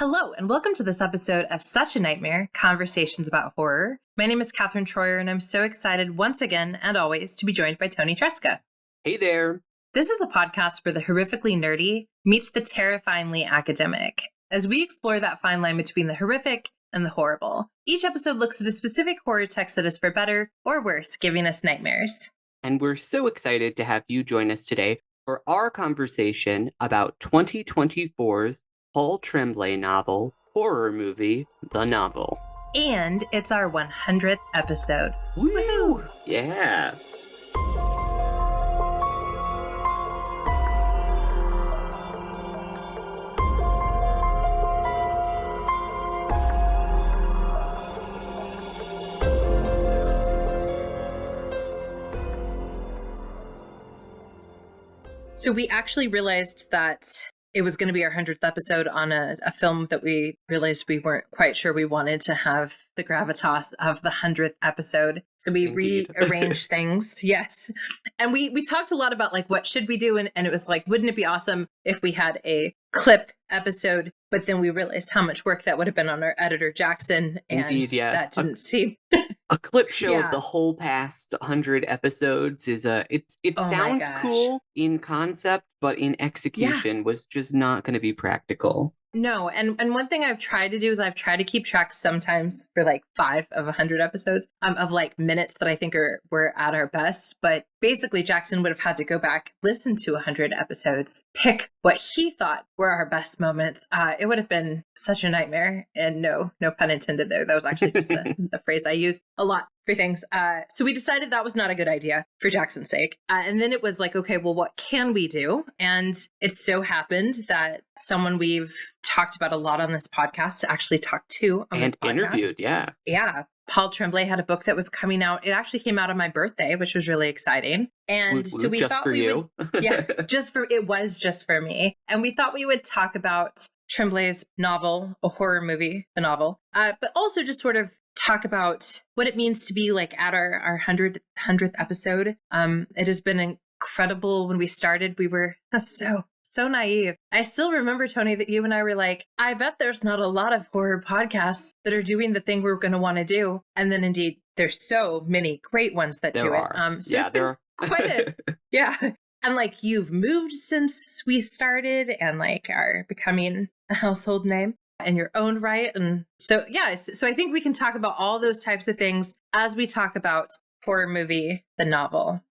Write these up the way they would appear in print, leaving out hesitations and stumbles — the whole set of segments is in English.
Hello, and welcome to this episode of Such a Nightmare, Conversations About Horror. My name is Katherine and I'm so excited once again and always to be joined by Toni Tresca. Hey there. This is a podcast where the horrifically nerdy meets the terrifyingly academic, as we explore that fine line between the horrific and the horrible. Each episode looks at a specific horror text that is for better or worse, giving us nightmares. And we're so excited to have you join us today for our conversation about 2024's Paul Tremblay novel, horror movie, The Novel. And it's our 100th episode. Woo! Yeah. So we actually realized that it was going to be our 100th episode on a film that we realized we weren't quite sure we wanted to have the gravitas of the 100th episode. So we rearranged things. Yes. And we talked a lot about like, what should we do? And it was like, wouldn't it be awesome if we had a clip episode? But then we realized how much work that would have been on our editor, Jackson. And that didn't seem... A clip show of the whole past 100 episodes is it sounds cool in concept, but in execution was just not going to be practical. No, and one thing I've tried to do is I've tried to keep track sometimes for like 5 of 100 episodes of like minutes that I think we're at our best. But basically, Jackson would have had to go back, listen to 100 episodes, pick what he thought were our best moments. It would have been such a nightmare, and no pun intended there. That was actually just a phrase I use a lot for things. So we decided that was not a good idea for Jackson's sake. And then it was like, okay, well, what can we do? And it so happened that someone we've talked about a lot on this podcast actually talked to on this podcast. And interviewed, yeah. Yeah. Paul Tremblay had a book that was coming out. It actually came out on my birthday, which was really exciting. And so we thought we would, it was just for me. And we thought we would talk about Tremblay's novel, a horror movie, The Novel, but also just sort of talk about what it means to be like at our 100th episode. It has been incredible. When we started, we were so naive. I still remember, Toni, that you and I were like, I bet there's not a lot of horror podcasts that are doing the thing we're going to want to do. And then indeed, there's so many great ones that do it. So it's been quite And like you've moved since we started and like are becoming a household name in your own right. And so, so I think we can talk about all those types of things as we talk about horror movie, The Novel.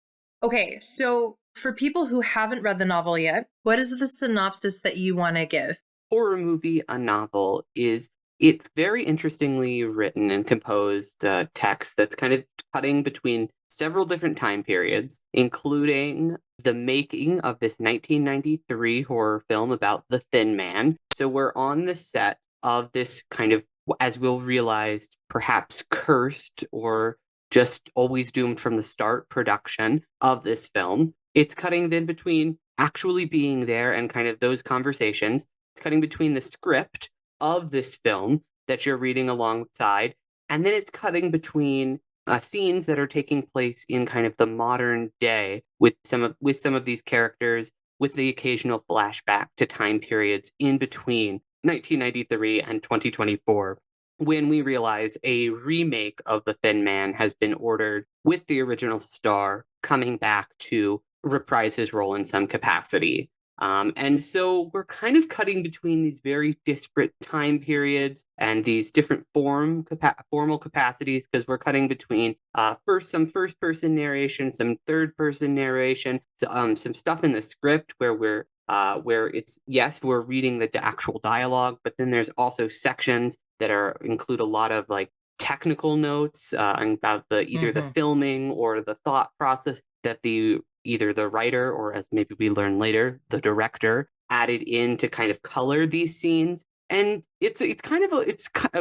Okay, so for people who haven't read the novel yet, what is the synopsis that you want to give? Horror movie, a novel it's very interestingly written and composed text that's kind of cutting between several different time periods, including the making of this 1993 horror film about the Thin Man. So we're on the set of this kind of, as we'll realize, perhaps cursed or just always doomed from the start production of this film. It's cutting then between actually being there and kind of those conversations. It's cutting between the script of this film that you're reading alongside, and then it's cutting between scenes that are taking place in kind of the modern day with some of these characters, with the occasional flashback to time periods in between 1993 and 2024. When we realize a remake of The Thin Man has been ordered with the original star coming back to reprise his role in some capacity. And so we're kind of cutting between these very disparate time periods and these different formal capacities, because we're cutting between some first-person narration, some third-person narration, some stuff in the script where we're reading the actual dialogue, but then there's also sections that include a lot of like technical notes about the filming or the thought process that either the writer or, as maybe we learn later, the director added in to kind of color these scenes. And it's a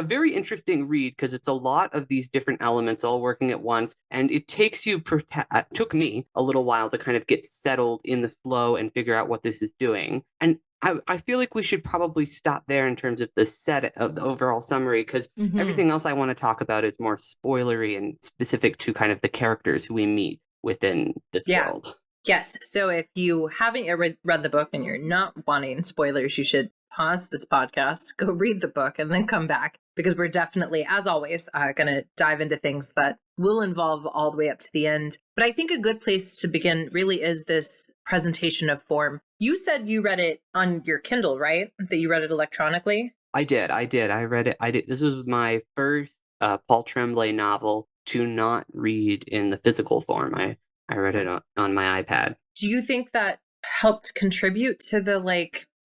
very interesting read, because it's a lot of these different elements all working at once, and it took me a little while to kind of get settled in the flow and figure out what this is doing. And I feel like we should probably stop there in terms of the set of the overall summary, because everything else I want to talk about is more spoilery and specific to kind of the characters who we meet within this world. Yes. So if you haven't read the book and you're not wanting spoilers, you should pause this podcast, go read the book, and then come back, because we're definitely, as always, going to dive into things that will involve all the way up to the end. But I think a good place to begin really is this presentation of form. You said you read it on your Kindle, right? That you read it electronically? I did. I read it. This was my first Paul Tremblay novel to not read in the physical form. I read it on my iPad. Do you think that helped contribute to the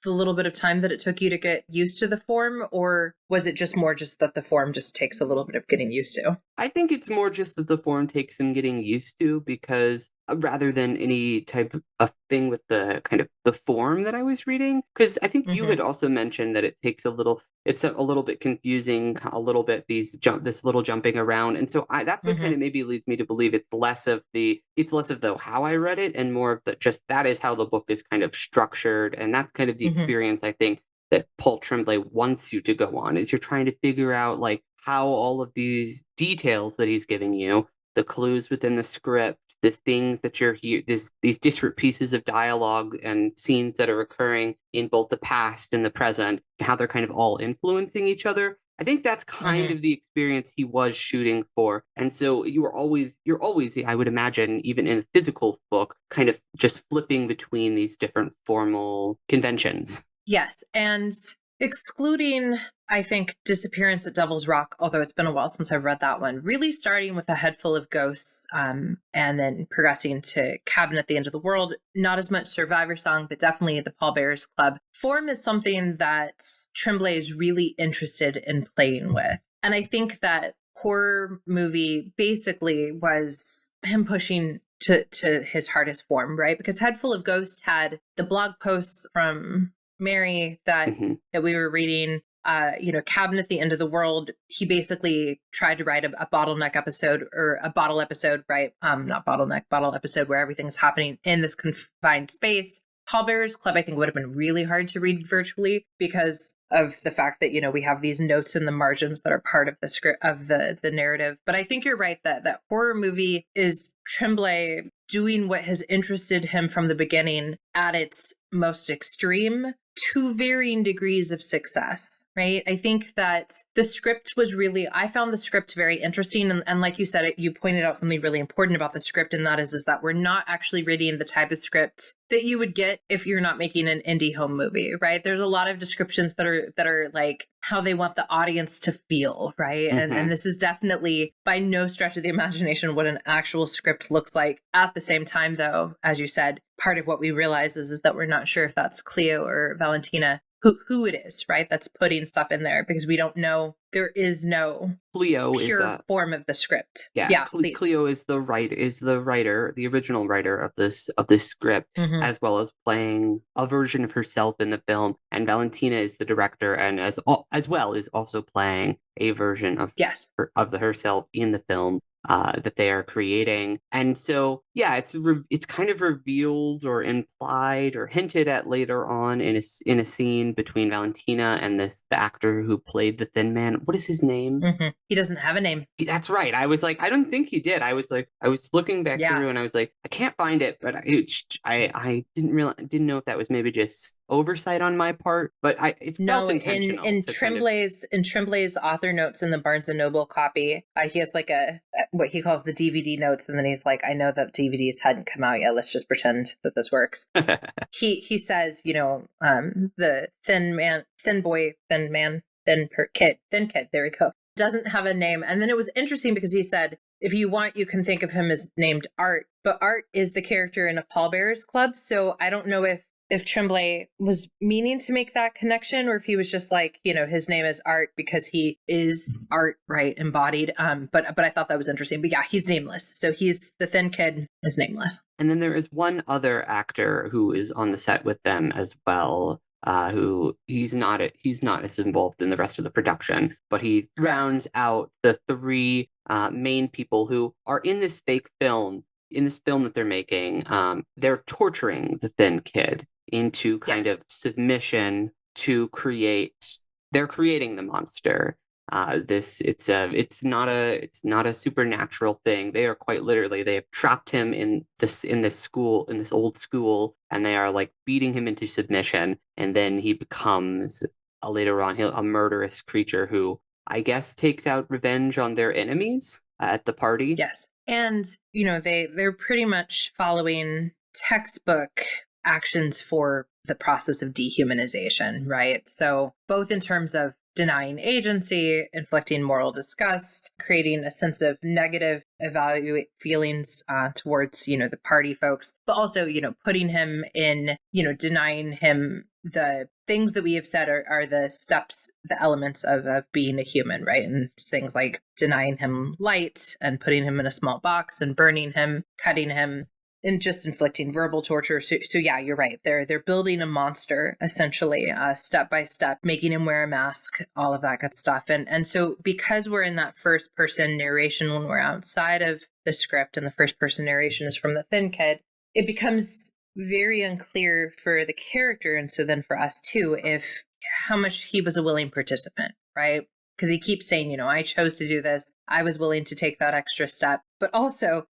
little bit of time that it took you to get used to the form? Or was it just more just that the form just takes a little bit of getting used to? I think it's more just that the form takes some getting used to, because rather than any type of thing with the kind of the form that I was reading, because I think you had also mentioned that it's a little bit confusing, a little bit this little jumping around. And so that's what kind of maybe leads me to believe it's less of the how I read it and more of the just that is how the book is kind of structured. And that's kind of the experience, I think, that Paul Tremblay wants you to go on, is you're trying to figure out like how all of these details that he's giving you, the clues within the script, the things that you're here, these disparate pieces of dialogue and scenes that are occurring in both the past and the present, how they're kind of all influencing each other. I think that's kind of the experience he was shooting for. And so you're always, I would imagine, even in a physical book, kind of just flipping between these different formal conventions. Yes. And excluding, I think, Disappearance at Devil's Rock, although it's been a while since I've read that one, really starting with A Head Full of Ghosts, and then progressing to Cabin at the End of the World, not as much Survivor Song, but definitely the Pallbearers Club. Form is something that Tremblay is really interested in playing with. And I think that horror movie basically was him pushing to his hardest form, right? Because Head Full of Ghosts had the blog posts from Mary that we were reading, Cabin at the End of the World. He basically tried to write a bottleneck episode, or a bottle episode, right? Not bottleneck, bottle episode, where everything's happening in this confined space. Pallbearers Club, I think, would have been really hard to read virtually because of the fact that, we have these notes in the margins that are part of the script, of the narrative. But I think you're right that horror movie is Tremblay doing what has interested him from the beginning at its most extreme, to varying degrees of success, right? I think that the script was really, I found the script very interesting. And like you said, you pointed out something really important about the script. And that is that we're not actually reading the type of script that you would get if you're not making an indie home movie, right? There's a lot of descriptions that are like how they want the audience to feel, right? And this is definitely by no stretch of the imagination what an actual script looks like. At the same time, though, as you said, part of what we realize is that we're not sure if that's Cleo or Valentina, who it is, right? That's putting stuff in there, because we don't know. There is no pure form of the script. Yeah, Cleo is the writer, the original writer of this script, as well as playing a version of herself in the film. And Valentina is the director, and as well is also playing a version of herself in the film that they are creating. And so, yeah, it's kind of revealed or implied or hinted at later on in a scene between Valentina and the actor who played the Thin Man. What is his name? He doesn't have a name. That's right. I was like, I don't think he did. I was looking back through, and I was like, I can't find it, but I didn't know if that was maybe just oversight on my part, but it felt intentional. In Tremblay's author notes in the Barnes and Noble copy, he has like what he calls the DVD notes, and then he's like, I know that DVDs hadn't come out yet. Let's just pretend that this works. He says, the thin kid, there we go, doesn't have a name. And then it was interesting because he said, if you want, you can think of him as named Art, but Art is the character in A Pallbearers Club. So I don't know if Tremblay was meaning to make that connection, or if he was just like, his name is Art because he is art, right, embodied. But I thought that was interesting. But yeah, he's nameless. So he's the thin kid is nameless. And then there is one other actor who is on the set with them as well. Who he's not as involved in the rest of the production, but he rounds out the three main people who are in this fake film. In this film that they're making, they're torturing the thin kid into kind of submission to they're creating the monster. It's not a supernatural thing. They are quite literally, they have trapped him in this old school, and they are like beating him into submission. and then he becomes later on a murderous creature who I guess takes out revenge on their enemies at the party. Yes. And, they're pretty much following textbook actions for the process of dehumanization, right? So both in terms of denying agency, inflicting moral disgust, creating a sense of negative evaluate feelings towards, the party folks, but also, putting him in, denying him the things that we have said are the steps, the elements of being a human, right? And things like denying him light and putting him in a small box and burning him, cutting him, and just inflicting verbal torture. So yeah, you're right. They're building a monster essentially, step by step, making him wear a mask, all of that good stuff. And so because we're in that first person narration when we're outside of the script, and the first person narration is from the thin kid, it becomes very unclear for the character, and so then for us too, if how much he was a willing participant, right? Because he keeps saying, I chose to do this. I was willing to take that extra step. But also,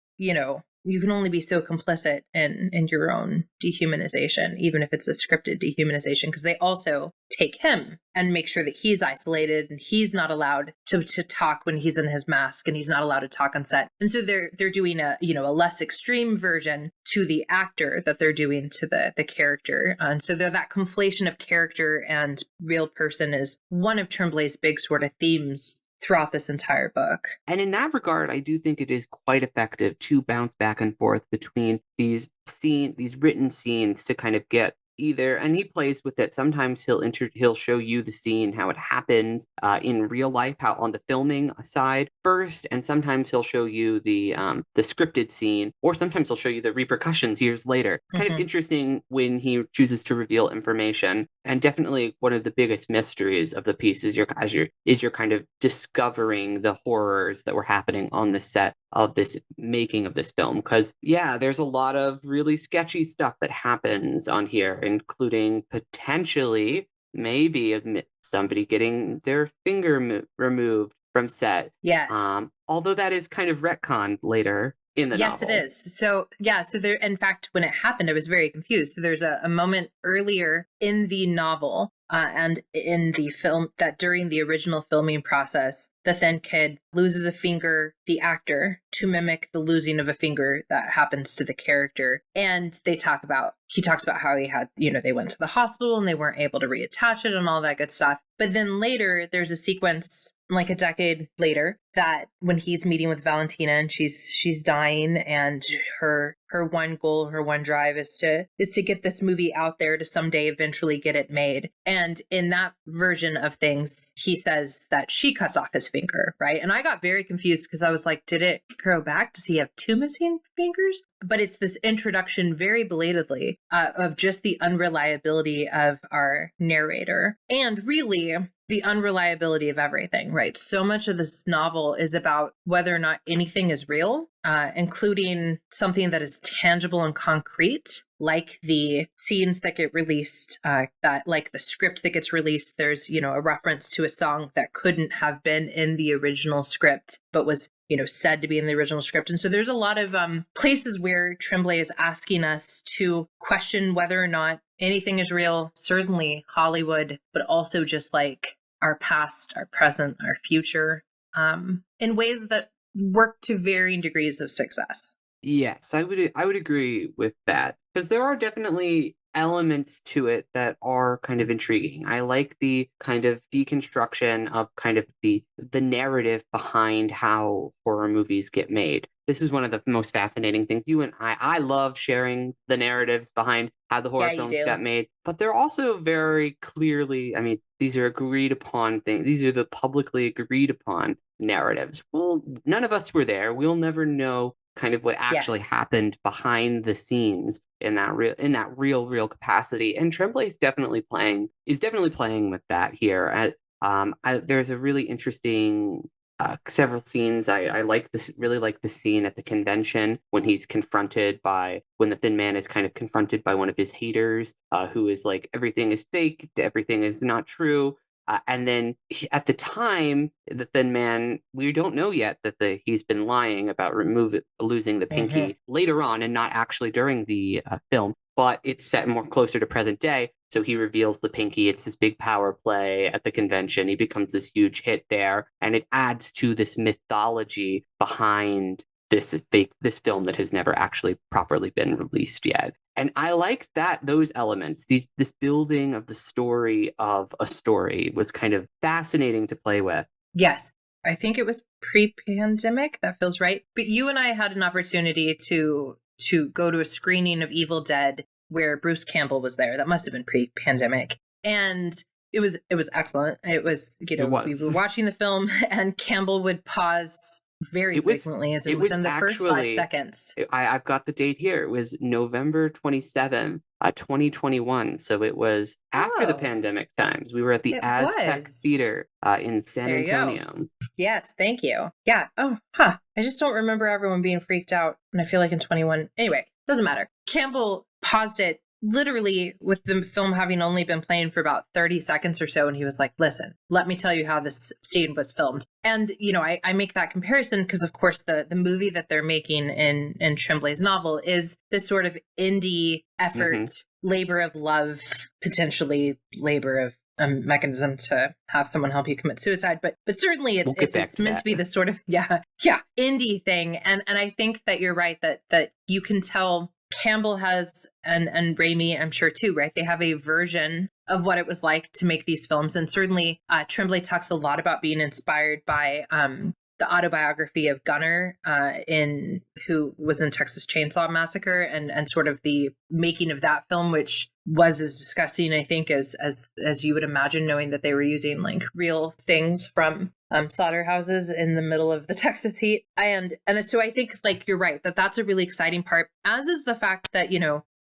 you can only be so complicit in your own dehumanization, even if it's a scripted dehumanization, because they also take him and make sure that he's isolated and he's not allowed to talk when he's in his mask, and he's not allowed to talk on set. And so they're doing a less extreme version to the actor that they're doing to the character. And so that conflation of character and real person is one of Tremblay's big sort of themes throughout this entire book. And in that regard, I do think it is quite effective to bounce back and forth between these written scenes to kind of get either, and he plays with it. Sometimes he'll show you the scene, how it happens in real life, how on the filming side first, and sometimes he'll show you the scripted scene, or sometimes he'll show you the repercussions years later. It's kind of interesting when he chooses to reveal information, and definitely one of the biggest mysteries of the piece is you're kind of discovering the horrors that were happening on the set of this making of this film, because there's a lot of really sketchy stuff that happens on here, including potentially maybe somebody getting their finger removed from set. Yes. Although that is kind of retconned later in the novel. Yes, it is. So there, in fact, when it happened, I was very confused. So there's a moment earlier in the novel and in the film that during the original filming process, the thin kid loses a finger, the actor, to mimic the losing of a finger that happens to the character. And he talks about how he had, they went to the hospital and they weren't able to reattach it and all that good stuff. But then later there's a sequence like a decade later that when he's meeting with Valentina and she's dying, and her one goal, her one drive is to get this movie out there to someday eventually get it made. And in that version of things, he says that she cuts off his finger, right? And I got very confused because I was like, did it grow back? Does he have two missing fingers? But it's this introduction very belatedly of just the unreliability of our narrator, and really the unreliability of everything, right? So much of this novel is about whether or not anything is real, including something that is tangible and concrete, like the scenes that get released, like the script that gets released. There's, a reference to a song that couldn't have been in the original script, but was, said to be in the original script. And so there's a lot of places where Tremblay is asking us to question whether or not anything is real, certainly Hollywood, but also just like our past, our present, our future, in ways that work to varying degrees of success. Yes, I would agree with that, because there are definitely elements to it that are kind of intriguing. I like the kind of deconstruction of kind of the narrative behind how horror movies get made. This is one of the most fascinating things. You and I love sharing the narratives behind how the horror films got made, but they're also very clearly, these are agreed upon things. These are the publicly agreed upon narratives. Well, none of us were there. We'll never know kind of what actually happened behind the scenes in that real capacity. And Tremblay is definitely playing with that here. There's a really interesting several scenes. I really like the scene at the convention when when the thin man is kind of confronted by one of his haters, who is like, everything is fake, everything is not true. And then at the time, the thin man, we don't know yet that he's been lying about losing the pinky later on, and not actually during the film, but it's set more closer to present day. So he reveals the pinky. It's his big power play at the convention. He becomes this huge hit there, and it adds to this mythology behind this film that has never actually properly been released yet. And I like those elements, this building of the story of a story was kind of fascinating to play with. Yes. I think it was pre-pandemic. That feels right. But you and I had an opportunity to go to a screening of Evil Dead where Bruce Campbell was there. That must have been pre-pandemic. And it was excellent. It was, we were watching the film and Campbell would pause very frequently, as in within the first 5 seconds. I've got the date here. It was November 27th, 2021. So it was after the pandemic times. We were at the Aztec Theater in San Antonio. Yes, thank you. Yeah. Oh, I just don't remember everyone being freaked out. And I feel like in 21. Anyway, doesn't matter. Campbell paused it literally with the film having only been playing for about 30 seconds or so. And he was like, listen, let me tell you how this scene was filmed. And, I make that comparison because, of course, the movie that they're making in Tremblay's novel is this sort of indie effort, labor of love, potentially labor of a mechanism to have someone help you commit suicide. But certainly it's meant to be this sort of, indie thing. And I think that you're right that you can tell Campbell has, and Raimi, I'm sure too, right? They have a version of what it was like to make these films. And certainly Tremblay talks a lot about being inspired by the autobiography of Gunner, who was in Texas Chainsaw Massacre, and sort of the making of that film, which was as disgusting, I think, as you would imagine, knowing that they were using like real things from slaughterhouses in the middle of the Texas heat. And so I think, like, you're right, that's a really exciting part, as is the fact that,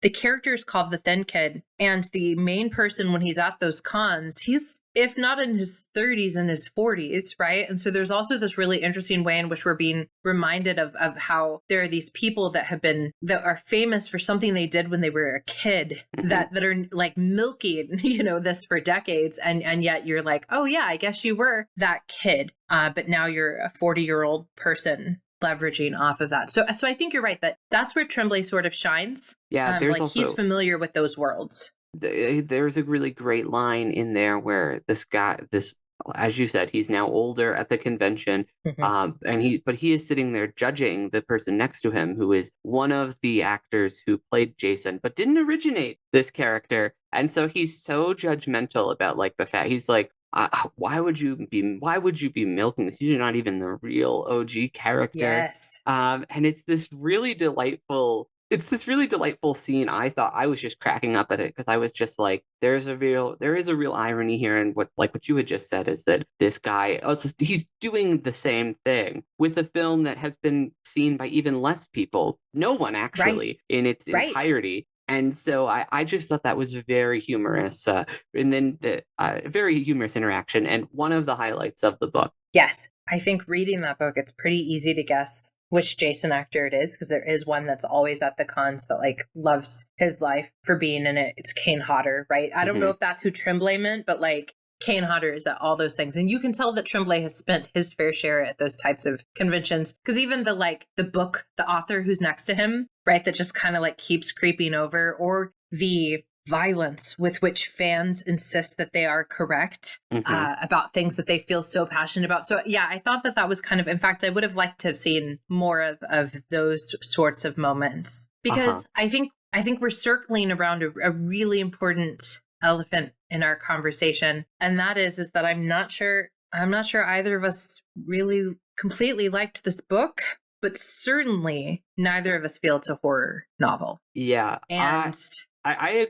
the character is called the Thin Kid, and the main person, when he's at those cons, he's, if not in his 30s, in his 40s, right? And so there's also this really interesting way in which we're being reminded of how there are these people that are famous for something they did when they were a kid, that are like milking, this for decades. And yet you're like, oh yeah, I guess you were that kid. But now you're a 40-year-old person leveraging off of that. So I think you're right that's where Tremblay sort of shines. Yeah, there's also, he's familiar with those worlds. There's a really great line in there where this guy, as you said, he's now older at the convention, and he is sitting there judging the person next to him, who is one of the actors who played Jason, but didn't originate this character. And so he's so judgmental about like the fact, he's like, why would you be milking this? You're not even the real OG character. Yes. And it's this really delightful scene. I thought, I was just cracking up at it because I was just like, there is a real irony here. And what you had just said is that this guy, he's doing the same thing with a film that has been seen by even less people. No one actually in its entirety. And so I just thought that was very humorous. And then the very humorous interaction, and one of the highlights of the book. Yes. I think reading that book, it's pretty easy to guess which Jason actor it is, because there is one that's always at the cons that like loves his life for being in it. It's Kane Hodder, right? I don't know if that's who Tremblay meant, but like Kane Hodder is at all those things. And you can tell that Tremblay has spent his fair share at those types of conventions, because even the author who's next to him, right, that just kind of like keeps creeping over, or the violence with which fans insist that they are correct about things that they feel so passionate about. So yeah, I thought that was kind of, in fact, I would have liked to have seen more of those sorts of moments, because I think we're circling around a really important elephant in our conversation. And that is that I'm not sure either of us really completely liked this book, but certainly neither of us feel it's a horror novel. Yeah. And I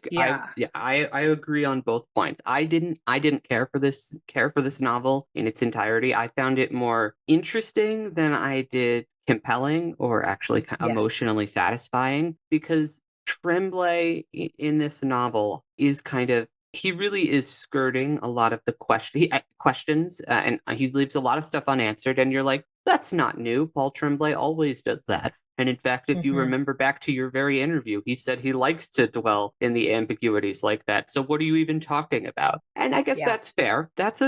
agree on both points. I didn't care for this novel in its entirety. I found it more interesting than I did compelling, or actually emotionally satisfying, because Tremblay in this novel is he really is skirting a lot of the questions, and he leaves a lot of stuff unanswered, and you're like, that's not new. Paul Tremblay always does that. And in fact, if you remember back to your very interview, he said he likes to dwell in the ambiguities like that. So what are you even talking about? And I guess that's fair. That's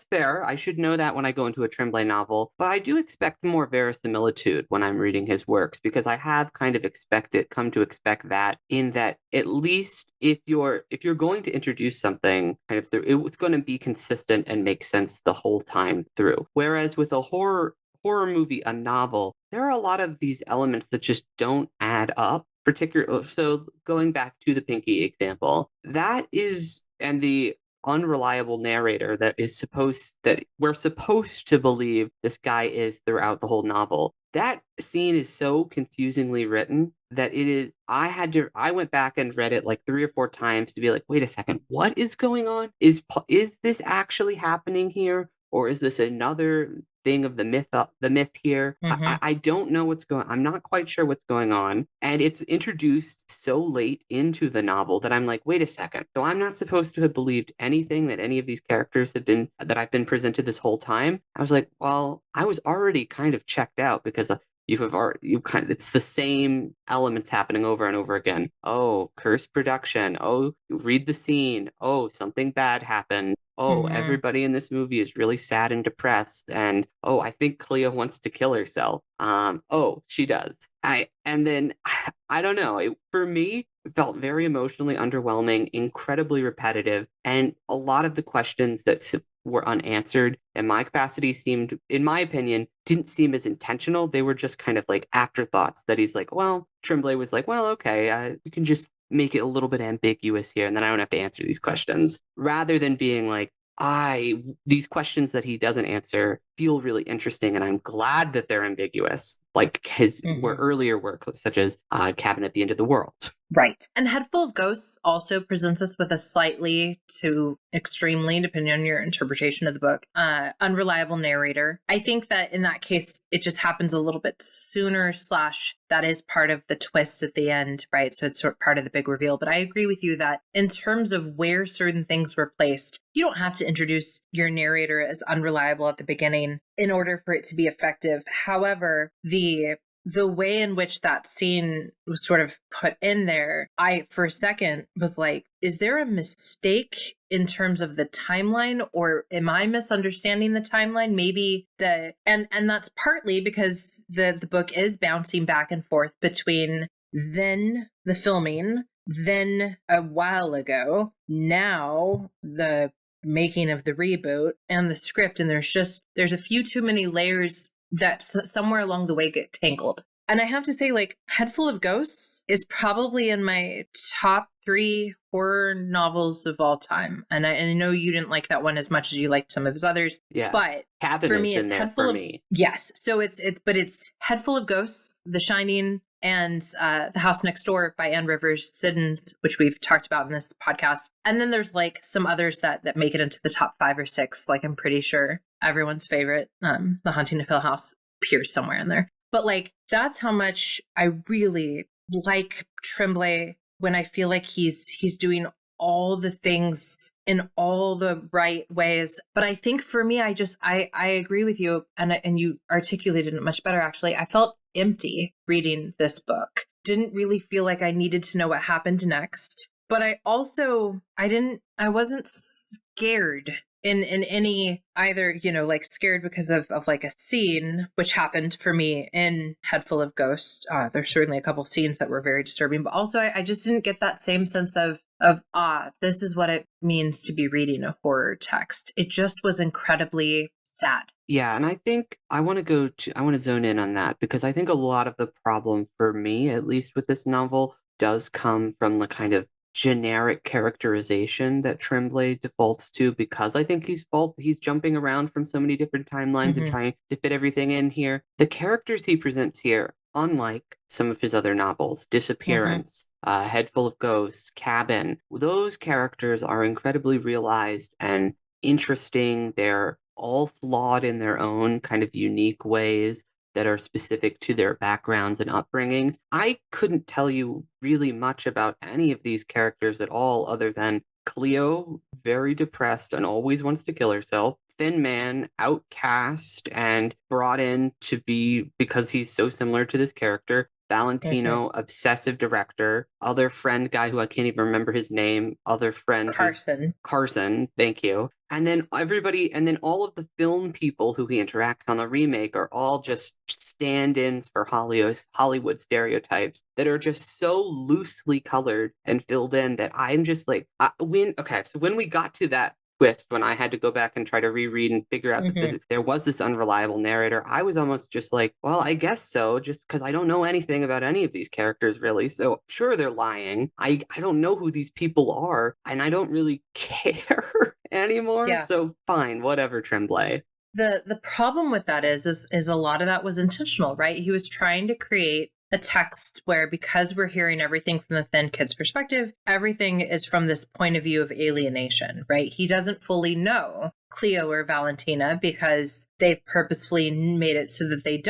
fair. I should know that when I go into a Tremblay novel. But I do expect more verisimilitude when I'm reading his works, because I have kind of come to expect that, in that at least if you're going to introduce something kind of through, it's going to be consistent and make sense the whole time through. Whereas with a horror movie, a novel, there are a lot of these elements that just don't add up. So going back to the Pinky example, that is, and the unreliable narrator that we're supposed to believe this guy is throughout the whole novel. That scene is so confusingly written that it is. I went back and read it like 3 or 4 times to be like, wait a second, what is going on? Is this actually happening here? Or is this another thing of the myth here? I don't know what's going on. I'm not quite sure what's going on. And it's introduced so late into the novel that I'm like, wait a second. So I'm not supposed to have believed anything that any of these characters that I've been presented this whole time. I was like, well, I was already kind of checked out, because it's the same elements happening over and over again. Oh, cursed production. Oh, read the scene. Oh, something bad happened. Oh, everybody in this movie is really sad and depressed. And oh, I think Cleo wants to kill herself. Oh, she does. And then I don't know. For me, it felt very emotionally underwhelming, incredibly repetitive, and a lot of the questions that were unanswered in my capacity seemed, in my opinion, didn't seem as intentional. They were just kind of like afterthoughts that he's like, well, Tremblay was like, well, okay, you can just make it a little bit ambiguous here, and then I don't have to answer these questions, rather than being like, these questions that he doesn't answer feel really interesting, and I'm glad that they're ambiguous, like his earlier work, such as Cabin at the End of the World. Right. And Head Full of Ghosts also presents us with a slightly to extremely, depending on your interpretation of the book, unreliable narrator. I think that in that case, it just happens a little bit sooner / that is part of the twist at the end, right? So it's sort of part of the big reveal. But I agree with you that in terms of where certain things were placed, you don't have to introduce your narrator as unreliable at the beginning in order for it to be effective. However, the way in which that scene was sort of put in there, I, for a second, was like, is there a mistake in terms of the timeline, or am I misunderstanding the timeline? Maybe and that's partly because the book is bouncing back and forth between then the filming, then a while ago, now the making of the reboot and the script, and there's a few too many layers that somewhere along the way get tangled. And I have to say, like, Head Full of Ghosts is probably in my top 3 horror novels of all time. And I know you didn't like that one as much as you liked some of his others. Yeah. But Cabin for me, it's Head Full of me. Yes. So it's Head Full of Ghosts, The Shining, and The House Next Door by Anne Rivers Siddons, which we've talked about in this podcast. And then there's like some others that make it into the top 5 or 6. Like, I'm pretty sure everyone's favorite, The Haunting of Hill House, appears somewhere in there. But like, that's how much I really like Tremblay, when I feel like he's doing all the things in all the right ways. But I think for me, I agree with you, and you articulated it much better, actually. I felt empty reading this book. Didn't really feel like I needed to know what happened next. But I wasn't scared in any either, like scared because of like a scene, which happened for me in Head Full of Ghosts. There's certainly a couple scenes that were very disturbing, but also I just didn't get that same sense of this is what it means to be reading a horror text. It just was incredibly sad. Yeah, and I think I want to zone in on that, because I think a lot of the problem for me, at least with this novel, does come from the kind of generic characterization that Tremblay defaults to, because I think he's jumping around from so many different timelines and trying to fit everything in here. The characters he presents here, unlike some of his other novels, Disappearance, Head Full of Ghosts, Cabin, those characters are incredibly realized and interesting. They're all flawed in their own kind of unique ways that are specific to their backgrounds and upbringings. I couldn't tell you really much about any of these characters at all, other than Cleo, very depressed and always wants to kill herself. Thin Man, outcast and brought in to be, because he's so similar to this character, Valentino, obsessive director, other friend guy who I can't even remember his name, other friend Carson, thank you. And then everybody, and then all of the film people who he interacts on the remake are all just stand-ins for Hollywood stereotypes that are just so loosely colored and filled in that I'm just like, so when we got to that twist, when I had to go back and try to reread and figure out that there was this unreliable narrator, I was almost just like, well, I guess so, just because I don't know anything about any of these characters really. So sure, they're lying. I don't know who these people are, and I don't really care anymore. Yeah. So fine, whatever, Tremblay. The problem with that is a lot of that was intentional, right? He was trying to create a text where, because we're hearing everything from the thin kid's perspective, everything is from this point of view of alienation, right? He doesn't fully know Cleo or Valentina because they've purposefully made it so that they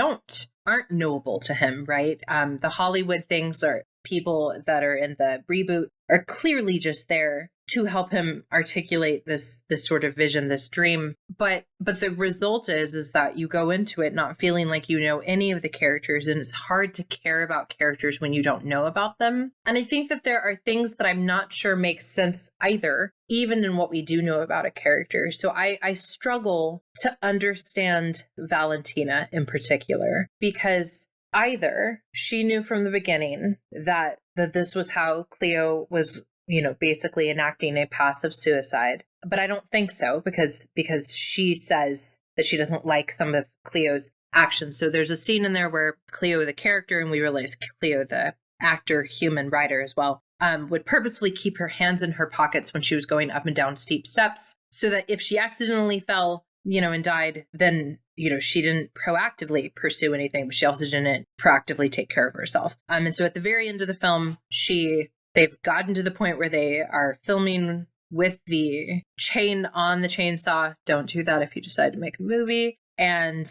aren't knowable to him, right? The Hollywood things are people that are in the reboot are clearly just there to help him articulate this sort of vision, this dream. But the result is that you go into it not feeling like you know any of the characters, and it's hard to care about characters when you don't know about them. And I think that there are things that I'm not sure make sense either, even in what we do know about a character. So I struggle to understand Valentina in particular, because either she knew from the beginning that this was how Cleo was, basically enacting a passive suicide. But I don't think so, because she says that she doesn't like some of Cleo's actions. So there's a scene in there where Cleo, the character, and we realize Cleo, the actor, human writer as well, would purposefully keep her hands in her pockets when she was going up and down steep steps, so that if she accidentally fell, and died, then, she didn't proactively pursue anything, but she also didn't proactively take care of herself. And so at the very end of the film, they've gotten to the point where they are filming with the chain on the chainsaw. Don't do that if you decide to make a movie. And,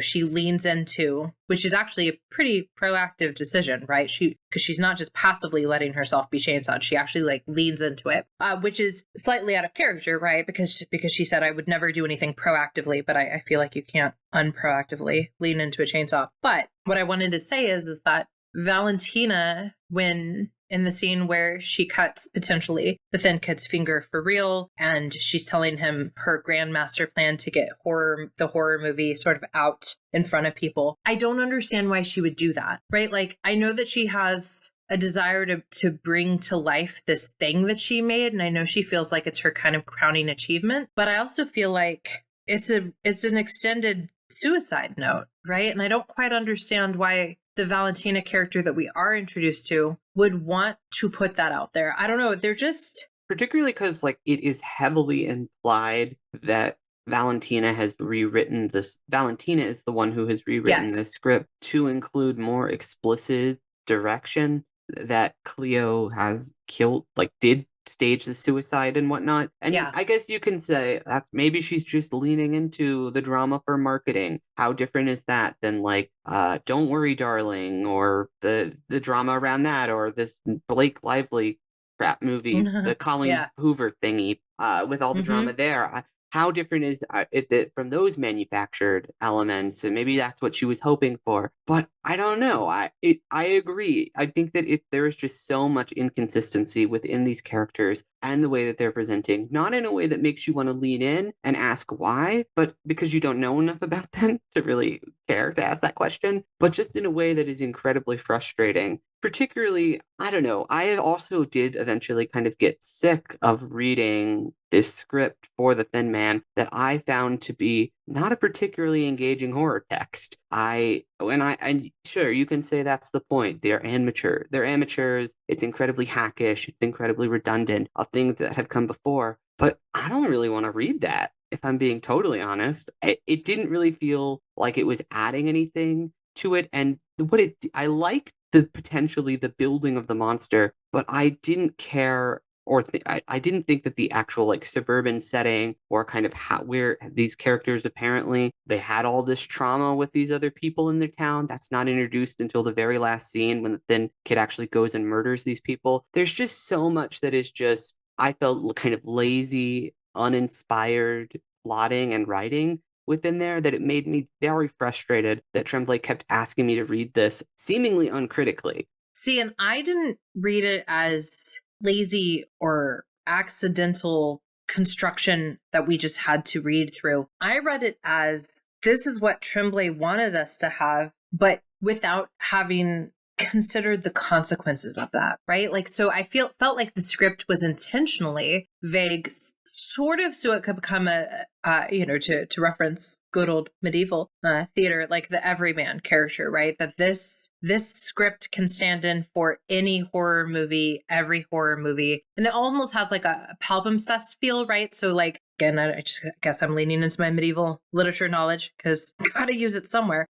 she leans into, which is actually a pretty proactive decision, right? Because she's not just passively letting herself be chainsawed. She actually leans into it, which is slightly out of character, right? Because she said, I would never do anything proactively, but I feel like you can't unproactively lean into a chainsaw. But what I wanted to say is that Valentina, when in the scene where she cuts potentially the thin kid's finger for real, and she's telling him her grand master plan to get the horror movie sort of out in front of people, I don't understand why she would do that, right? I know that she has a desire to bring to life this thing that she made, and I know she feels like it's her kind of crowning achievement, but I also feel like it's an extended suicide note, right? And I don't quite understand why the Valentina character that we are introduced to would want to put that out there. I don't know. They're just... Particularly because, it is heavily implied that Valentina has rewritten this. Valentina is the one who has rewritten this script to include more explicit direction, that Cleo has did stage the suicide and whatnot. And I guess you can say that's maybe she's just leaning into the drama for marketing. How different is that than Don't Worry Darling, or the drama around that, or this Blake Lively crap movie, the Colleen Hoover thingy, with all the drama there. How different is it from those manufactured elements? And maybe that's what she was hoping for. But I don't know. I agree. I think that there is just so much inconsistency within these characters and the way that they're presenting. Not in a way that makes you want to lean in and ask why, but because you don't know enough about them to really care to ask that question. But just in a way that is incredibly frustrating. Particularly, I don't know, I also did eventually kind of get sick of reading this script for The Thin Man that I found to be not a particularly engaging horror text. And sure, you can say that's the point. They're amateur. They're amateurs. It's incredibly hackish. It's incredibly redundant of things that have come before. But I don't really want to read that, if I'm being totally honest. It didn't really feel like it was adding anything to it. And I liked potentially the building of the monster, but I didn't care, or I didn't think that the actual suburban setting, or kind of where these characters, apparently they had all this trauma with these other people in their town, that's not introduced until the very last scene when the thin kid actually goes and murders these people. There's just so much that is just, I felt, kind of lazy, uninspired plotting and writing within there that it made me very frustrated that Tremblay kept asking me to read this seemingly uncritically. See, and I didn't read it as lazy or accidental construction that we just had to read through. I read it as this is what Tremblay wanted us to have, but without having considered the consequences of that, right? Like, so I felt like the script was intentionally vague, sort of, so it could become to reference good old medieval theater, like the everyman character, right? That this script can stand in for any horror movie, every horror movie, and it almost has like a palimpsest feel, right? So like, again, I just guess I'm leaning into my medieval literature knowledge because gotta use it somewhere.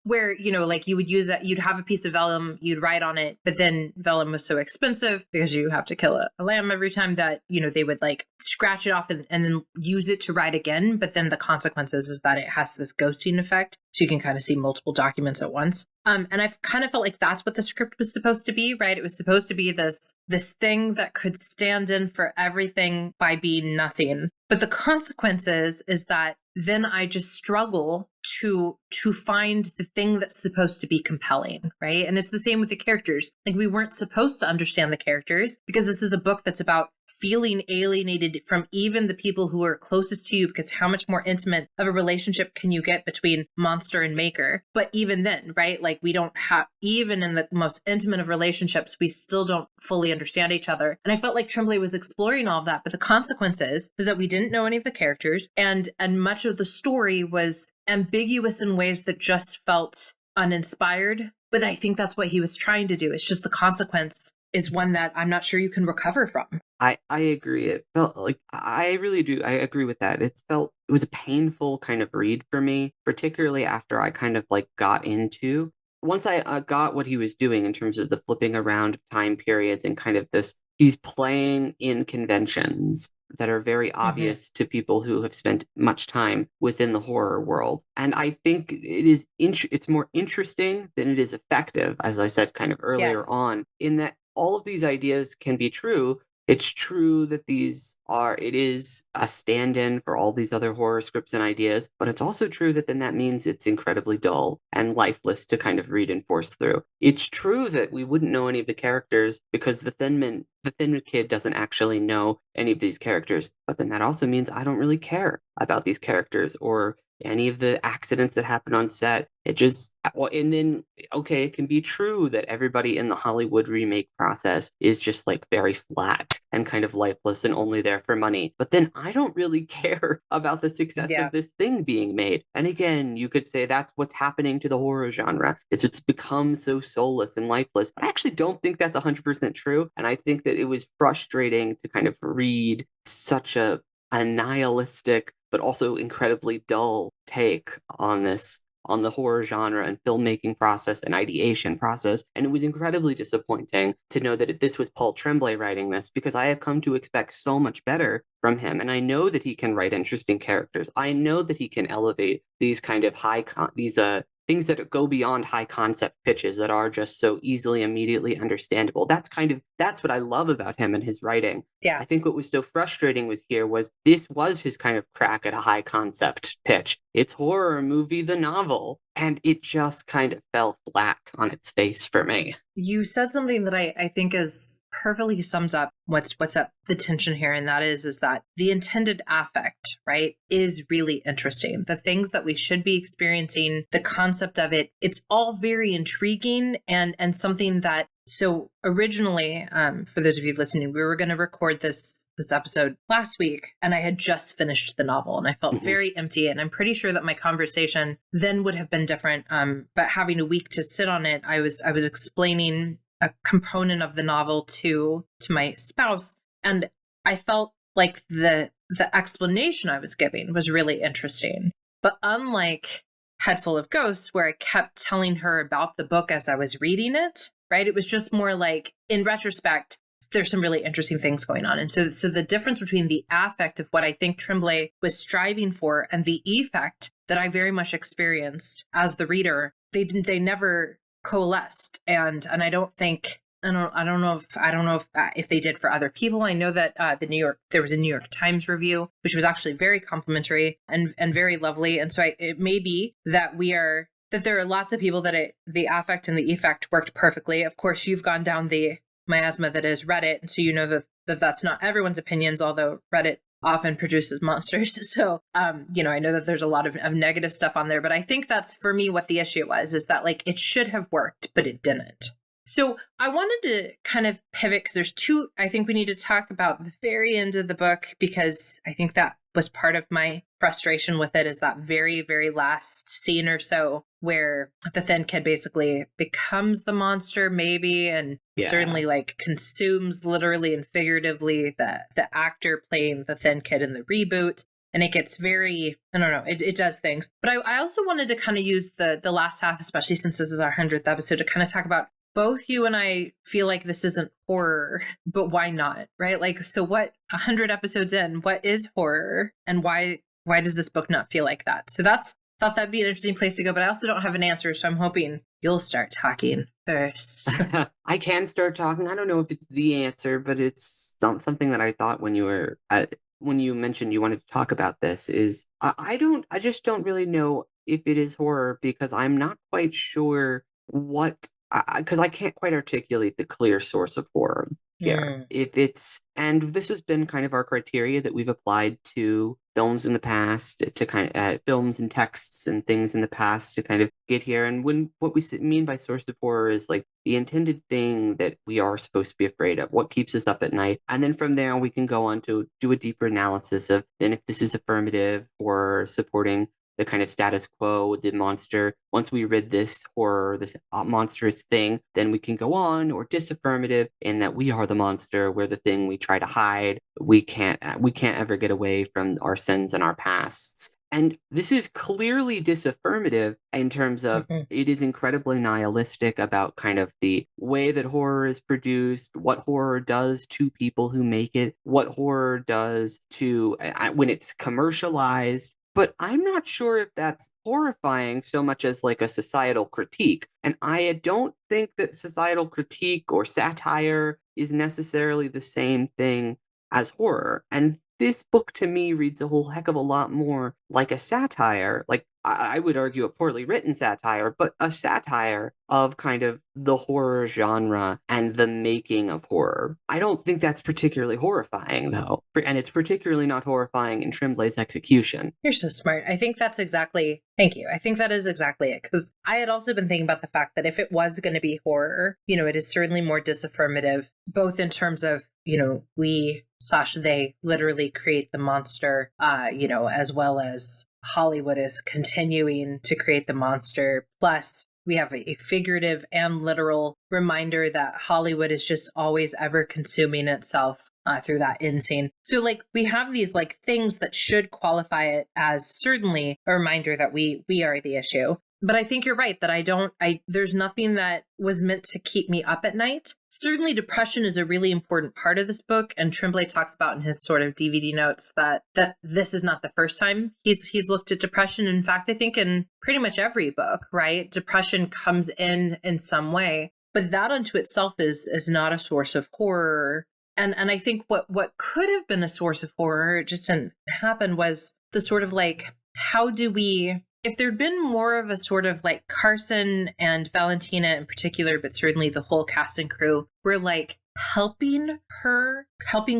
Where, like you would use it, you'd have a piece of vellum, you'd write on it, but then vellum was so expensive because you have to kill a lamb every time that, they would like scratch it off and then use it to write again. But then the consequences is that it has this ghosting effect. So you can kind of see multiple documents at once. And I've kind of felt like that's what the script was supposed to be, right? It was supposed to be this thing that could stand in for everything by being nothing. But the consequences is that then I just struggle to find the thing that's supposed to be compelling, right? And it's the same with the characters. Like we weren't supposed to understand the characters because this is a book that's about feeling alienated from even the people who are closest to you, because how much more intimate of a relationship can you get between monster and maker? But even then, right? Like we don't have, even in the most intimate of relationships, we still don't fully understand each other. And I felt like Tremblay was exploring all of that, but the consequences is that we didn't know any of the characters, and much of the story was ambiguous in ways that just felt uninspired. But I think that's what he was trying to do. It's just the consequence is one that I'm not sure you can recover from. I agree. It felt like, I really do. I agree with that. It was a painful kind of read for me, particularly after I kind of like got into, once I got what he was doing in terms of the flipping around of time periods and kind of this, he's playing in conventions that are very obvious to people who have spent much time within the horror world. And I think it's more interesting than it is effective, as I said kind of earlier on, in that all of these ideas can be true. It's true that it is a stand-in for all these other horror scripts and ideas, but it's also true that then that means it's incredibly dull and lifeless to kind of read and force through. It's true that we wouldn't know any of the characters because the Thin Kid doesn't actually know any of these characters, but then that also means I don't really care about these characters or any of the accidents that happen on set. It can be true that everybody in the Hollywood remake process is just like very flat and kind of lifeless and only there for money. But then I don't really care about the success of this thing being made. And again, you could say that's what's happening to the horror genre. It's become so soulless and lifeless. But I actually don't think that's 100% true. And I think that it was frustrating to kind of read such a nihilistic but also incredibly dull take on the horror genre and filmmaking process and ideation process. And it was incredibly disappointing to know that this was Paul Tremblay writing this, because I have come to expect so much better from him. And I know that he can write interesting characters. I know that he can elevate these kind of things that go beyond high concept pitches that are just so easily, immediately understandable. That's what I love about him and his writing. Yeah. I think what was so frustrating was this was his kind of crack at a high concept pitch. It's horror movie, the novel. And it just kind of fell flat on its face for me. You said something that I think is perfectly sums up what's up the tension here. And that is that the intended affect, right, is really interesting. The things that we should be experiencing, the concept of it, it's all very intriguing and something that, so originally, for those of you listening, we were going to record this episode last week, and I had just finished the novel, and I felt very empty. And I'm pretty sure that my conversation then would have been different. But having a week to sit on it, I was explaining a component of the novel to my spouse, and I felt like the explanation I was giving was really interesting. But unlike Head Full of Ghosts, where I kept telling her about the book as I was reading it, right? It was just more like, in retrospect, there's some really interesting things going on. And so the difference between the affect of what I think Tremblay was striving for and the effect that I very much experienced as the reader, they never coalesced. And I don't think I don't know if they did for other people. I know that there was a New York Times review, which was actually very complimentary and very lovely. And so it may be that that there are lots of people that the affect and the effect worked perfectly. Of course, you've gone down the miasma that is Reddit, and so you know that that's not everyone's opinions, although Reddit often produces monsters. So, I know that there's a lot of negative stuff on there, but I think that's, for me, what the issue was, is that, like, it should have worked, but it didn't. So I wanted to kind of pivot, because there's two, I think we need to talk about the very end of the book, because I think that was part of my frustration with it, is that very, very last scene or so where the thin kid basically becomes the monster, maybe, and certainly, like, consumes literally and figuratively the actor playing the thin kid in the reboot. And it gets very, I don't know, it does things. But I also wanted to kind of use the last half, especially since this is our 100th episode, to kind of talk about, both you and I feel like this isn't horror, but why not, right? Like, so what, 100 episodes in, what is horror, and why does this book not feel like that? So thought that'd be an interesting place to go, but I also don't have an answer, so I'm hoping you'll start talking first. I can start talking. I don't know if it's the answer, but it's something that I thought when you mentioned you wanted to talk about this, is I just don't really know if it is horror, because I'm not quite sure because I can't quite articulate the clear source of horror here. And this has been kind of our criteria that we've applied to films in the past, to kind of films and texts and things in the past to kind of get here. And what we mean by source of horror is, like, the intended thing that we are supposed to be afraid of, what keeps us up at night. And then from there, we can go on to do a deeper analysis of then if this is affirmative or supporting the kind of status quo, the monster. Once we rid this horror, this monstrous thing, then we can go on, or disaffirmative, in that we are the monster, we're the thing we try to hide. We can't ever get away from our sins and our pasts. And this is clearly disaffirmative in terms of it is incredibly nihilistic about kind of the way that horror is produced, what horror does to people who make it, what horror does to when it's commercialized. But I'm not sure if that's horrifying so much as, like, a societal critique. And I don't think that societal critique or satire is necessarily the same thing as horror. And this book, to me, reads a whole heck of a lot more like a satire, like, I would argue a poorly written satire, but a satire of kind of the horror genre and the making of horror. I don't think that's particularly horrifying, though. And it's particularly not horrifying in Tremblay's execution. You're so smart. I think that's exactly, thank you. I think that is exactly it. Because I had also been thinking about the fact that if it was going to be horror, it is certainly more disaffirmative, both in terms of, we/they literally create the monster, as well as Hollywood is continuing to create the monster. Plus, we have a figurative and literal reminder that Hollywood is just always ever consuming itself through that end scene. So, like, we have these, like, things that should qualify it as certainly a reminder that we are the issue. But I think you're right that there's nothing that was meant to keep me up at night. Certainly depression is a really important part of this book. And Tremblay talks about in his sort of DVD notes that this is not the first time he's looked at depression. In fact, I think in pretty much every book, right? Depression comes in some way, but that unto itself is not a source of horror. And I think what could have been a source of horror, it just didn't happen, was the sort of, like, how do we, if there'd been more of a sort of, like, Carson and Valentina in particular, but certainly the whole cast and crew were, like, helping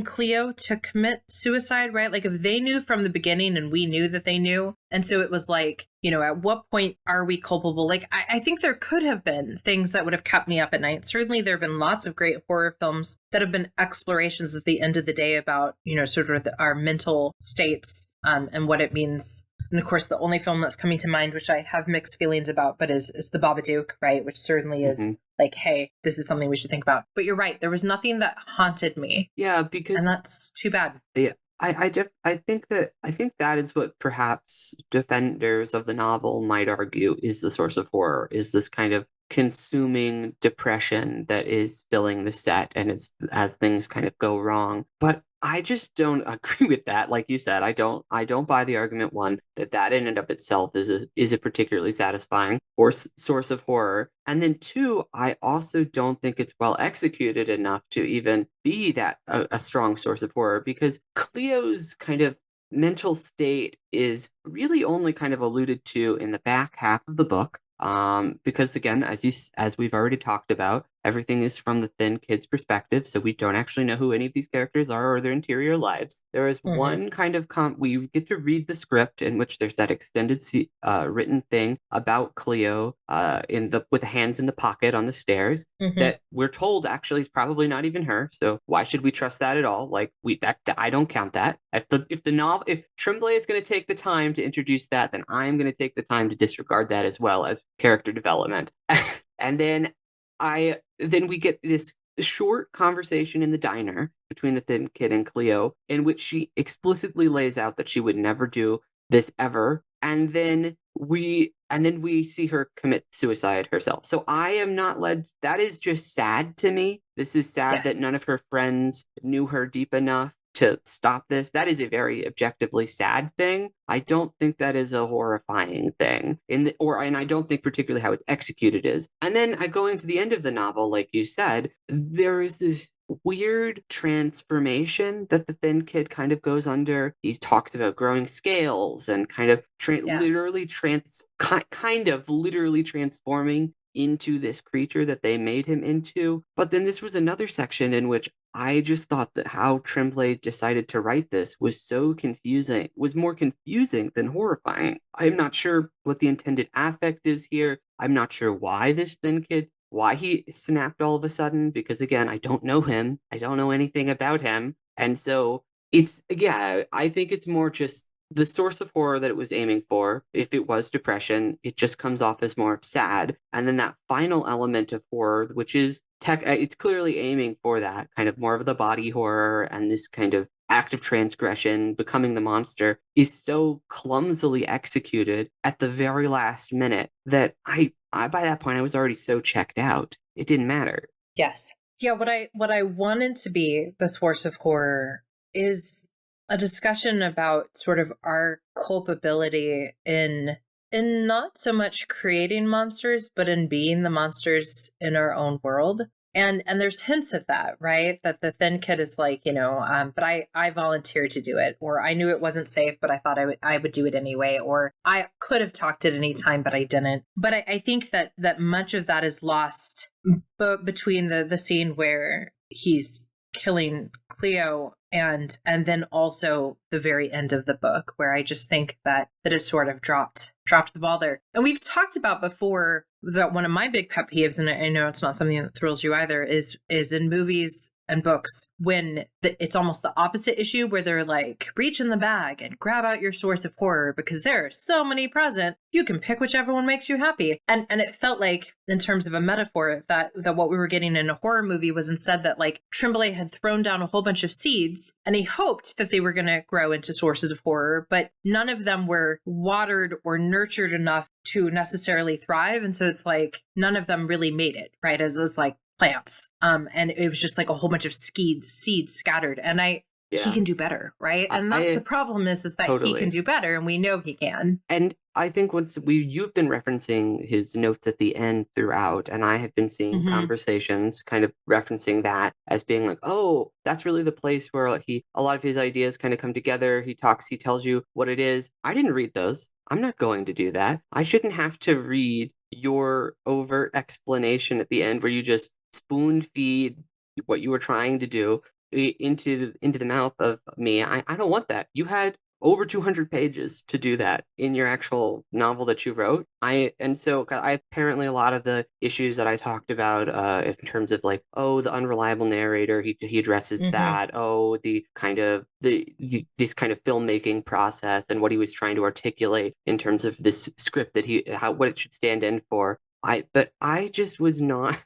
Cleo to commit suicide, right? Like, if they knew from the beginning and we knew that they knew. And so it was like, at what point are we culpable? Like, I think there could have been things that would have kept me up at night. Certainly there have been lots of great horror films that have been explorations at the end of the day about, sort of our mental states and what it means. And of course, the only film that's coming to mind, which I have mixed feelings about, but is The Babadook, right? Which certainly is like, hey, this is something we should think about. But you're right. There was nothing that haunted me. Yeah, because... And that's too bad. Yeah. I think that is what perhaps defenders of the novel might argue is the source of horror, is this kind of consuming depression that is filling the set and as things kind of go wrong. But I just don't agree with that. Like you said, I don't buy the argument one that in and of itself is a particularly satisfying or source of horror. And then two, I also don't think it's well executed enough to even be that a strong source of horror, because Cleo's kind of mental state is really only kind of alluded to in the back half of the book. Because again, as we've already talked about, everything is from the thin kid's perspective, so we don't actually know who any of these characters are or their interior lives. There is one kind of we get to read the script in which there's that extended written thing about Cleo with the hands in the pocket on the stairs that we're told actually is probably not even her. So why should we trust that at all? Like I don't count that. If Tremblay is going to take the time to introduce that, then I'm going to take the time to disregard that as well as character development. And then we get this short conversation in the diner between the thin kid and Cleo, in which she explicitly lays out that she would never do this ever. And then we see her commit suicide herself. So I am not led. That is just sad to me. This is sad that none of her friends knew her deep enough to stop this. That is a very objectively sad thing. I don't think that is a horrifying thing. And I don't think particularly how it's executed is. And then going to the end of the novel, like you said, there is this weird transformation that the thin kid kind of goes under. He talks about growing scales and kind of literally transforming into this creature that they made him into. But then this was another section in which I just thought that how Tremblay decided to write this was more confusing than horrifying. I'm not sure what the intended affect is here. I'm not sure why he snapped all of a sudden, because again, I don't know him. I don't know anything about him. And so I think it's more just the source of horror that it was aiming for. If it was depression, it just comes off as more sad. And then that final element of horror, which is it's clearly aiming for that kind of more of the body horror and this kind of act of transgression, becoming the monster, is so clumsily executed at the very last minute that I by that point I was already so checked out. It didn't matter. Yes. Yeah, what I wanted to be the source of horror is a discussion about sort of our culpability in not so much creating monsters, but in being the monsters in our own world. And there's hints of that, right? That the thin kid is like, but I volunteered to do it, or I knew it wasn't safe, but I thought I would do it anyway, or I could have talked at any time, but I didn't. But I think that much of that is lost between the scene where he's killing Cleo and then also the very end of the book, where I just think that it sort of dropped the ball there. And we've talked about before that one of my big pet peeves, and I know it's not something that thrills you either, is in movies and books when it's almost the opposite issue, where they're like, reach in the bag and grab out your source of horror because there are so many present. You can pick whichever one makes you happy. And it felt like, in terms of a metaphor, that what we were getting in a horror movie was instead that like Tremblay had thrown down a whole bunch of seeds and he hoped that they were going to grow into sources of horror, but none of them were watered or nurtured enough to necessarily thrive. And so it's like none of them really made it, right? As like plants. And it was just like a whole bunch of seeds scattered. And he can do better, right? And that's the problem is that totally. He can do better, and we know he can. And I think you've been referencing his notes at the end throughout, and I have been seeing conversations kind of referencing that as being like, oh, that's really the place where a lot of his ideas kind of come together. He tells you what it is. I didn't read those. I'm not going to do that. I shouldn't have to read your overt explanation at the end where you just spoon feed what you were trying to do into the mouth of me. I don't want that. You had over 200 pages to do that in your actual novel that you wrote. So apparently a lot of the issues that I talked about in terms of like, oh, the unreliable narrator, he addresses that. Oh, the kind of this kind of filmmaking process and what he was trying to articulate in terms of this script what it should stand in for. But I just was not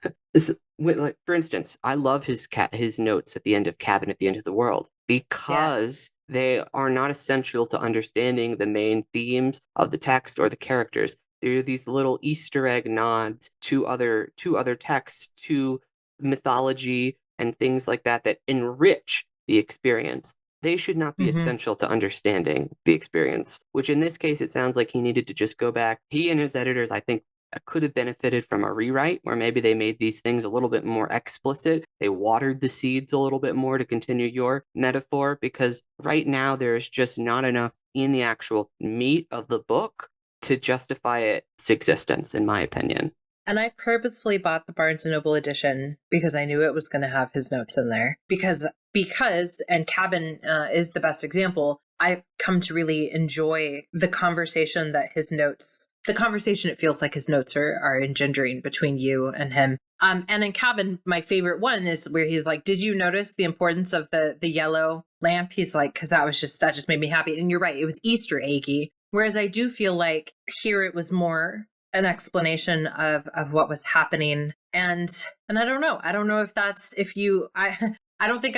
like, for instance, I love his notes at the end of Cabin at the End of the World because they are not essential to understanding the main themes of the text or the characters. They're these little Easter egg nods to other texts, to mythology and things like that enrich the experience. They should not be essential to understanding the experience, which in this case, it sounds like he needed to just go back. He and his editors, I think, could have benefited from a rewrite where maybe they made these things a little bit more explicit. They watered the seeds a little bit more, to continue your metaphor, because right now there's just not enough in the actual meat of the book to justify its existence, in my opinion. And I purposefully bought the Barnes & Noble edition because I knew it was going to have his notes in there. Because, and Cabin is the best example, I've come to really enjoy the conversation that his notes, the conversation it feels like his notes are engendering between you and him. And in Cabin, my favorite one is where he's like, did you notice the importance of the yellow lamp? He's like, because that just made me happy. And you're right, it was Easter eggy. Whereas I do feel like here it was more an explanation of what was happening. And I don't know if that's, I don't think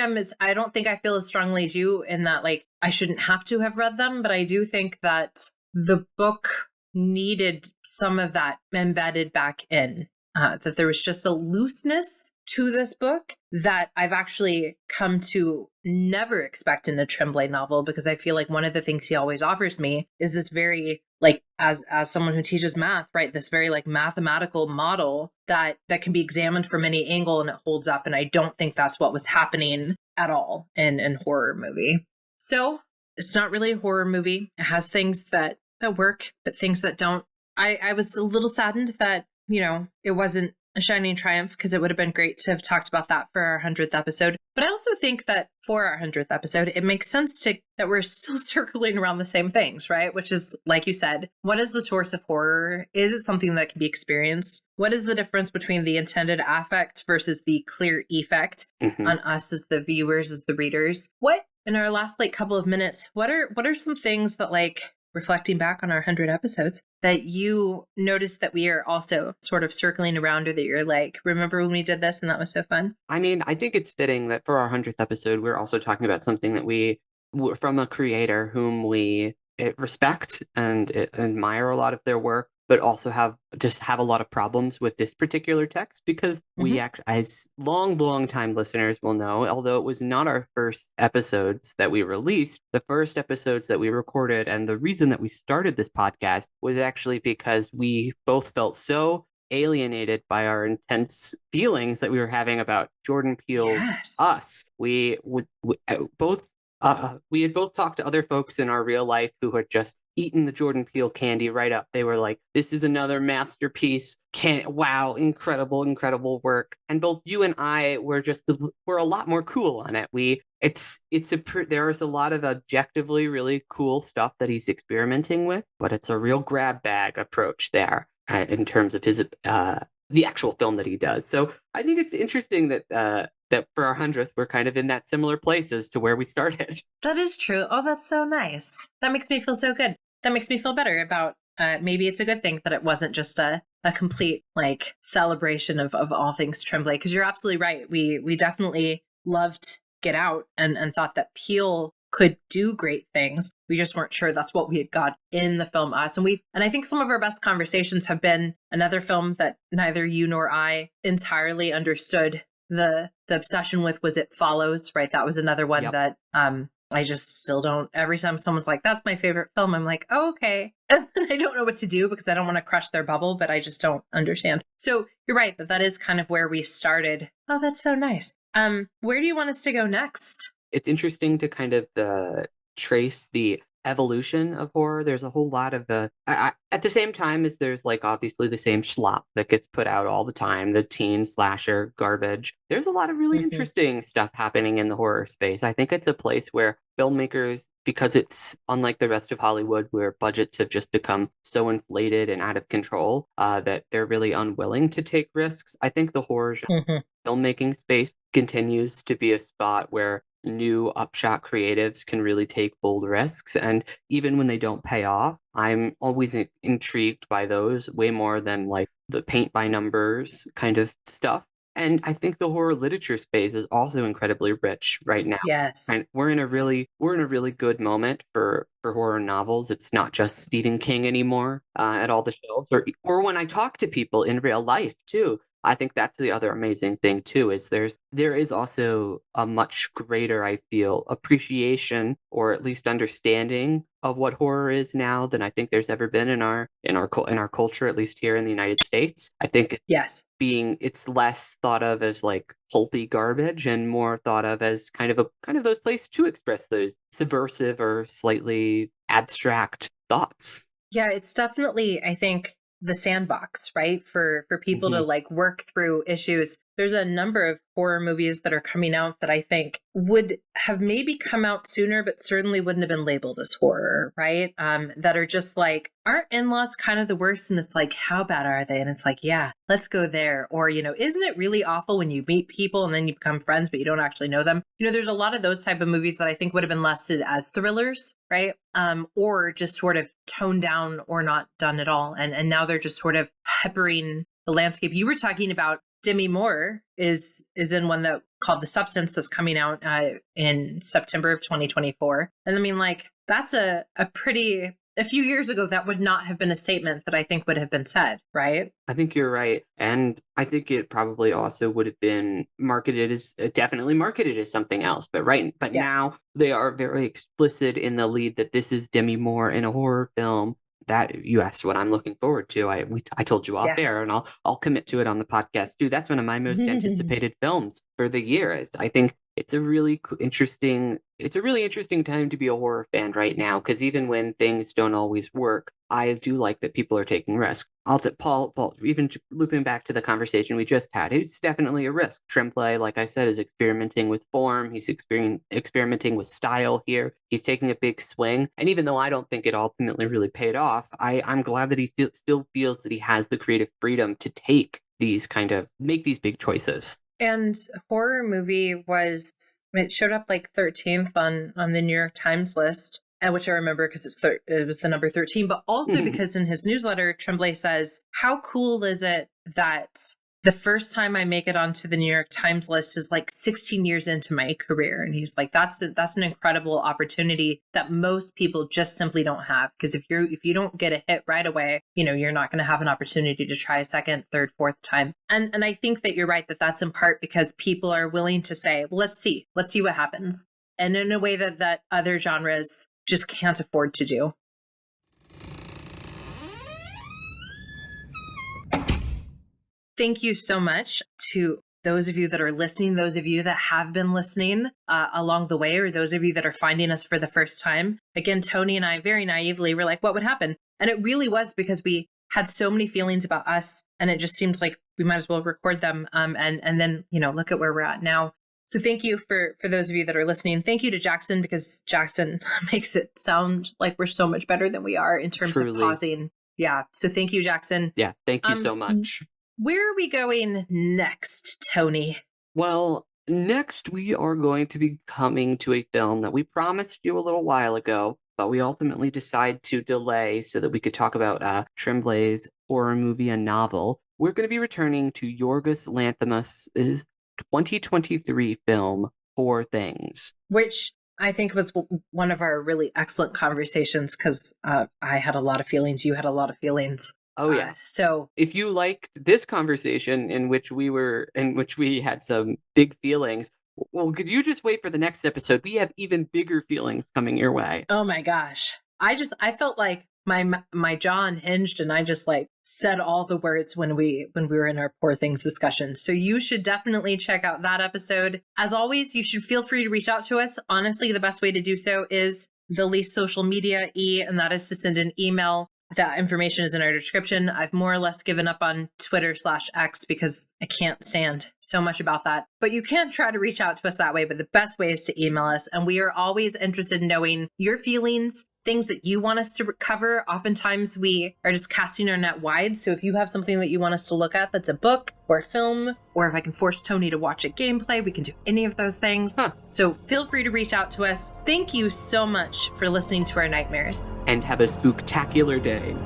I feel as strongly as you in that, like, I shouldn't have to have read them, but I do think that the book needed some of that embedded back in, that there was just a looseness to this book that I've actually come to never expect in a Tremblay novel, because I feel like one of the things he always offers me is this very, like, as someone who teaches math, right, this very like mathematical model that can be examined from any angle and it holds up. And I don't think that's what was happening at all in horror movie. So it's not really a horror movie. It has things that work, but things that don't. I was a little saddened that, it wasn't a shining triumph, because it would have been great to have talked about that for our 100th episode. But I also think that for our 100th episode, it makes sense that we're still circling around the same things, right? Which is, like you said, what is the source of horror? Is it something that can be experienced? What is the difference between the intended affect versus the clear effect on us as the viewers, as the readers? What, in our last couple of minutes, what are some things that, reflecting back on our 100 episodes, that you noticed that we are also sort of circling around, or that you're like, remember when we did this and that was so fun? I mean, I think it's fitting that for our 100th episode, we're also talking about something that we, from a creator whom we respect and admire a lot of their work, but also have a lot of problems with this particular text, because we as long time listeners will know, although it was not our first episodes that we released, the first episodes that we recorded, and the reason that we started this podcast was actually because we both felt so alienated by our intense feelings that we were having about Jordan Peele's Us. We had both talked to other folks in our real life who had just eaten the Jordan Peele candy right up. They were like, this is another masterpiece. Wow, incredible work. And both you and I were a lot more cool on it. There is a lot of objectively really cool stuff that he's experimenting with, but it's a real grab bag approach there in terms of his the actual film that he does. So I think it's interesting that for our 100th, we're kind of in that similar place as to where we started. That is true. Oh, that's so nice. That makes me feel so good. That makes me feel better about maybe it's a good thing that it wasn't just a complete celebration of all things Tremblay, because you're absolutely right. We definitely loved Get Out and thought that Peele could do great things. We just weren't sure that's what we had got in the film Us. And I think some of our best conversations have been another film that neither you nor I entirely understood the obsession with, was It Follows, right? That was another one that I just still don't. Every time someone's like, that's my favorite film, I'm like, oh, okay. And I don't know what to do, because I don't want to crush their bubble, but I just don't understand. So you're right that is kind of where we started. Oh, that's so nice. Where do you want us to go next? It's interesting to kind of trace the evolution of horror. There's a whole lot of at the same time as there's obviously the same schlop that gets put out all the time, the teen slasher garbage. There's a lot of really interesting stuff happening in the horror space. I think it's a place where filmmakers, because it's unlike the rest of Hollywood where budgets have just become so inflated and out of control that they're really unwilling to take risks. I think the horror filmmaking space continues to be a spot where new upshot creatives can really take bold risks, and even when they don't pay off, I'm always intrigued by those way more than the paint by numbers kind of stuff. And I think the horror literature space is also incredibly rich right now. Yes. And we're in a really good moment for horror novels. It's not just Stephen King anymore at all the shelves, or when I talk to people in real life too. I think that's the other amazing thing too, is there is also a much greater, I feel, appreciation or at least understanding of what horror is now than I think there's ever been in our culture, at least here in the United States. I think yes, it's less thought of as like pulpy garbage and more thought of as kind of those places to express those subversive or slightly abstract thoughts. Yeah, it's definitely, I think, the sandbox, right? For people Mm-hmm. to like work through issues. There's a number of horror movies that are coming out that I think would have maybe come out sooner, but certainly wouldn't have been labeled as horror, right? That are just like, aren't in-laws kind of the worst? And it's like, how bad are they? And it's like, yeah, let's go there. Or, isn't it really awful when you meet people and then you become friends, but you don't actually know them? There's a lot of those type of movies that I think would have been listed as thrillers, right? Or just sort of toned down or not done at all. And now they're just sort of peppering the landscape. You were talking about Demi Moore is in one that called The Substance that's coming out in September of 2024. And I mean, like, that's a few years ago, that would not have been a statement that I think would have been said, right? I think you're right. And I think it probably also would have been definitely marketed as something else. But yes. Now they are very explicit in the lead that this is Demi Moore in a horror film. That you asked what I'm looking forward to. I told you off air, and I'll commit to it on the podcast too. That's one of my most anticipated films for the year. I think it's a really interesting time to be a horror fan right now, because even when things don't always work, I do like that people are taking risks. Paul, even looping back to the conversation we just had, it's definitely a risk. Tremblay, like I said, is experimenting with form. He's experimenting with style here. He's taking a big swing. And even though I don't think it ultimately really paid off, I'm glad that he still feels that he has the creative freedom to make these big choices. And horror movie it showed up like 13th on the New York Times list, which I remember because it was the number 13, but also because in his newsletter, Tremblay says, how cool is it that the first time I make it onto the New York Times list is like 16 years into my career. And he's like, that's an incredible opportunity that most people just simply don't have. Because if you don't get a hit right away, you're not going to have an opportunity to try a second, third, fourth time. And I think that you're right, that that's in part because people are willing to say, well, let's see what happens. And in a way that other genres just can't afford to do. Thank you so much to those of you that are listening, those of you that have been listening along the way, or those of you that are finding us for the first time. Again, Toni and I very naively were like, what would happen? And it really was because we had so many feelings about us, and it just seemed like we might as well record them. And then, look at where we're at now. So thank you for those of you that are listening. Thank you to Jackson, because Jackson makes it sound like we're so much better than we are in terms of pausing. Yeah. So thank you, Jackson. Yeah. Thank you so much. Where are we going next, Toni? Well, next we are going to be coming to a film that we promised you a little while ago, but we ultimately decided to delay so that we could talk about Tremblay's horror movie, a novel. We're going to be returning to Yorgos Lanthimos' 2023 film, Poor Things. Which I think was one of our really excellent conversations, because I had a lot of feelings. You had a lot of feelings. Oh, yeah. So if you liked this conversation in which we had some big feelings, well, could you just wait for the next episode? We have even bigger feelings coming your way. Oh my gosh. I felt like my jaw unhinged, and I just like said all the words when we were in our Poor Things discussion. So you should definitely check out that episode. As always, you should feel free to reach out to us. Honestly, the best way to do so is the least social media and that is to send an email. That information is in our description. I've more or less given up on Twitter/X because I can't stand so much about that. But you can try to reach out to us that way. But the best way is to email us. And we are always interested in knowing your feelings, things that you want us to cover. Oftentimes we are just casting our net wide. So if you have something that you want us to look at, that's a book or a film, or if I can force Toni to watch a gameplay, we can do any of those things. So feel free to reach out to us. Thank you so much for listening to our nightmares. And have a spooktacular day.